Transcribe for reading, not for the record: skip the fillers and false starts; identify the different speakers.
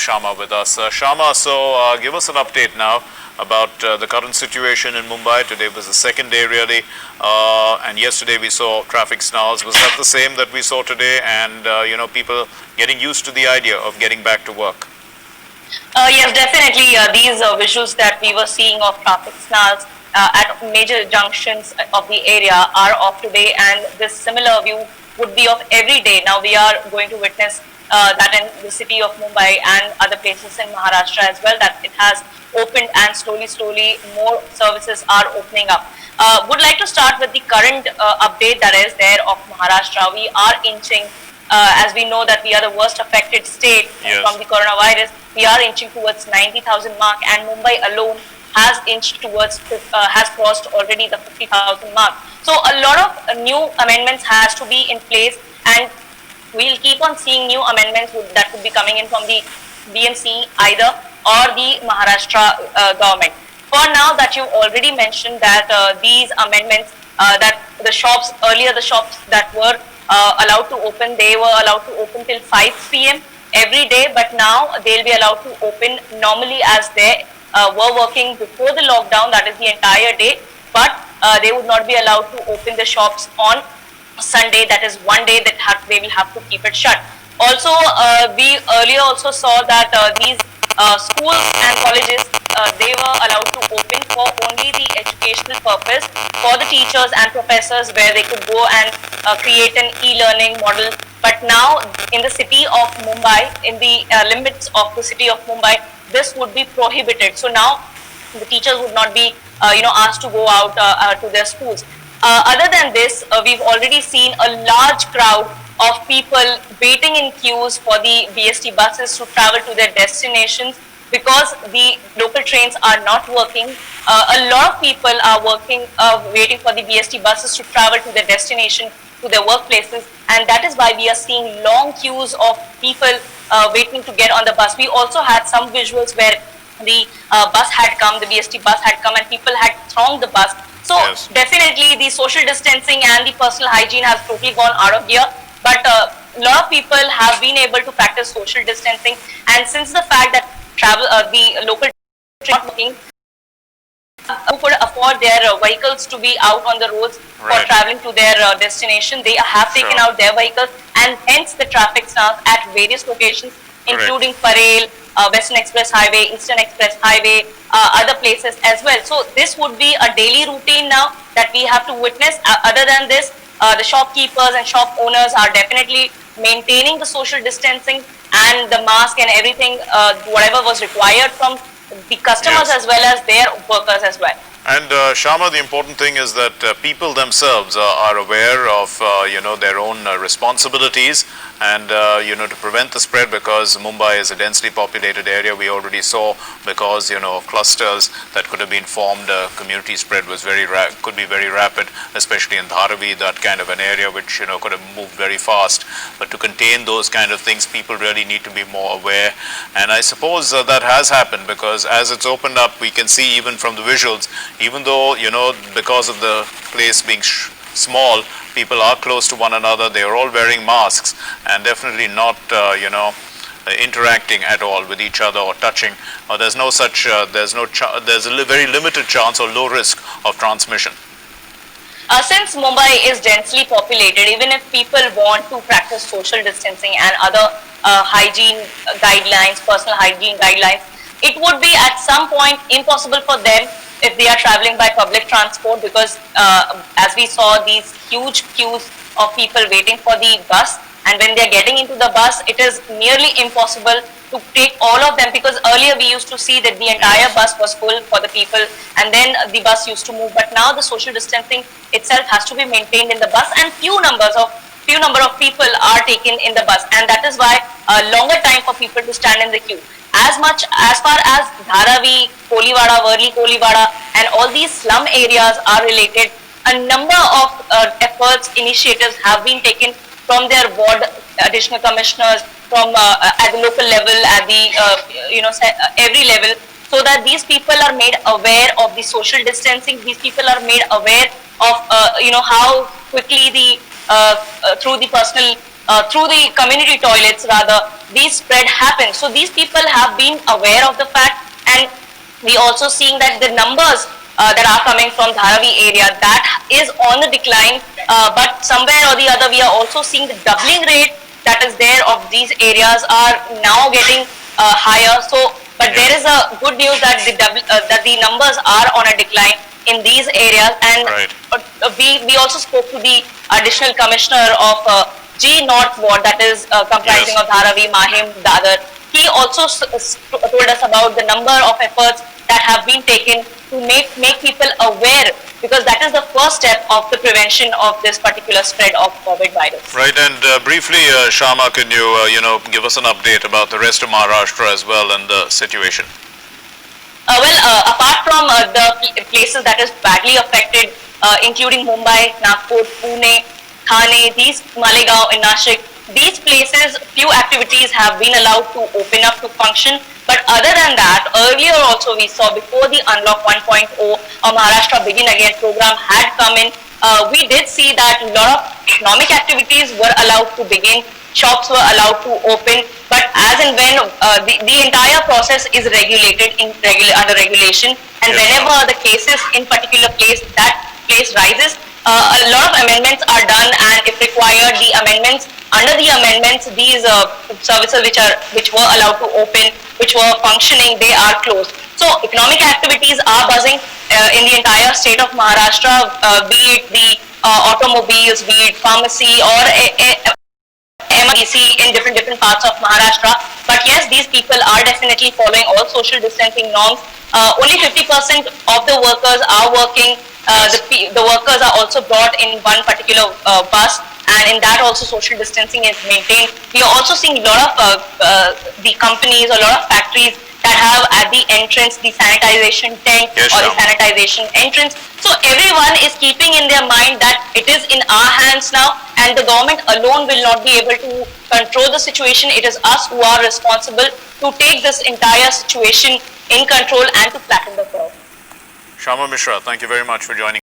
Speaker 1: Shyama with us. Shyama, give us an update now about the current situation in Mumbai. Today was the second day really, and yesterday we saw traffic snarls. Was that the same that we saw today? And people getting used to the idea of getting back to work.
Speaker 2: Yes, definitely. These visuals that we were seeing of traffic snarls at major junctions of the area are of today, and this similar view would be of every day. Now we are going to witness that in the city of Mumbai and other places in Maharashtra as well, that it has opened and slowly more services are opening up. Would like to start with the current update that is there of Maharashtra. We are inching, as we know that we are the worst affected state from the coronavirus. We are inching towards 90,000 mark, and Mumbai alone has inched towards, has crossed already the 50,000 mark. So a lot of new amendments has to be in place, and we'll keep on seeing new amendments that would be coming in from the BMC either or the Maharashtra government. For now, that you already mentioned that these amendments, that the shops, earlier the shops that were allowed to open, they were allowed to open till 5 p.m. every day, but now they'll be allowed to open normally as they were working before the lockdown, that is the entire day, but they would not be allowed to open the shops on Sunday, that is one day that they will have to keep it shut. Also, we earlier also saw that these schools and colleges, they were allowed to open for only the educational purpose for the teachers and professors, where they could go and create an e-learning model. But now in the city of Mumbai, in the limits of the city of Mumbai, this would be prohibited. So now the teachers would not be asked to go out to their schools. Other than this, we've already seen a large crowd of people waiting in queues for the BST buses to travel to their destinations, because the local trains are not working. A lot of people are waiting for the BST buses to travel to their destination, to their workplaces, and that is why we are seeing long queues of people waiting to get on the bus. We also had some visuals where the bus had come, the BST bus had come, and people had thronged the bus. So definitely the social distancing and the personal hygiene has totally gone out of gear, but a lot of people have been able to practice social distancing, and since the fact that the local train not working, who could afford their vehicles to be out on the roads for traveling to their destination, they have taken out their vehicles, and hence the traffic starts at various locations, including Parel, Western Express Highway, Eastern Express Highway, other places as well. So this would be a daily routine now that we have to witness. Other than this, the shopkeepers and shop owners are definitely maintaining the social distancing and the mask and everything, whatever was required from the customers as well as their workers as well.
Speaker 1: And Shyama, the important thing is that people themselves are aware of their own responsibilities, and to prevent the spread, because Mumbai is a densely populated area. We already saw, because clusters that could have been formed, community spread was could be very rapid, especially in Dharavi, that kind of an area which could have moved very fast. But to contain those kind of things, people really need to be more aware, and I suppose that has happened, because as it's opened up, we can see even from the visuals, even though, because of the place being small, people are close to one another, they are all wearing masks and definitely not, interacting at all with each other or touching. There's no such, there's a very limited chance or low risk of transmission.
Speaker 2: Since Mumbai is densely populated, even if people want to practice social distancing and other hygiene guidelines, personal hygiene guidelines, it would be at some point impossible for them if they are traveling by public transport, because as we saw these huge queues of people waiting for the bus, and when they are getting into the bus, it is nearly impossible to take all of them, because earlier we used to see that the entire bus was full for the people and then the bus used to move, but now the social distancing itself has to be maintained in the bus, and few number of people are taken in the bus, and that is why a longer time for people to stand in the queue. As far as Dharavi, Kolivada, Worli Kolivada and all these slum areas are related, a number of efforts, initiatives have been taken from their ward additional commissioners, from at the local level, at the every level, so that these people are made aware of the social distancing. These people are made aware of how quickly the through the personal through the community toilets rather, these spread happen. So these people have been aware of the fact, and we also seeing that the numbers that are coming from Dharavi area, that is on the decline, but somewhere or the other we are also seeing the doubling rate that is there of these areas are now getting higher. So, but there is a good news that the numbers are on a decline in these areas, and
Speaker 1: Right.
Speaker 2: We also spoke to the additional commissioner of G North Ward, that is comprising
Speaker 1: Yes.
Speaker 2: of Dharavi, Mahim, Dadar. He also told us about the number of efforts that have been taken to make people aware, because that is the first step of the prevention of this particular spread of COVID virus.
Speaker 1: Right, and briefly, Shyama, can you, give us an update about the rest of Maharashtra as well and the situation?
Speaker 2: Apart from the places that is badly affected, including Mumbai, Nagpur, Pune, Thane, these Malegaon and Nashik, these places, few activities have been allowed to open up to function. But other than that, earlier also we saw before the Unlock 1.0 or Maharashtra Begin Again program had come in, we did see that a lot of economic activities were allowed to begin, shops were allowed to open, but as and when the entire process is regulated under regulation, and
Speaker 1: Yes.
Speaker 2: whenever the cases in particular place, that place rises, a lot of amendments are done, and if required, the amendments, under the amendments, these services which were allowed to open, which were functioning, they are closed. So economic activities are buzzing in the entire state of Maharashtra, be it the automobiles, be it pharmacy or MRTC in different parts of Maharashtra. But yes, these people are definitely following all social distancing norms. Only 50% of the workers are working. The workers are also brought in one particular bus, and in that also social distancing is maintained. We are also seeing a lot of the companies, a lot of factories that have at the entrance the sanitization tank
Speaker 1: Yes,
Speaker 2: or the
Speaker 1: Shyam.
Speaker 2: sanitization entrance. So everyone is keeping in their mind that it is in our hands now, and the government alone will not be able to control the situation. It is us who are responsible to take this entire situation in control and to flatten the curve.
Speaker 1: Shyama Mishra, thank you very much for joining.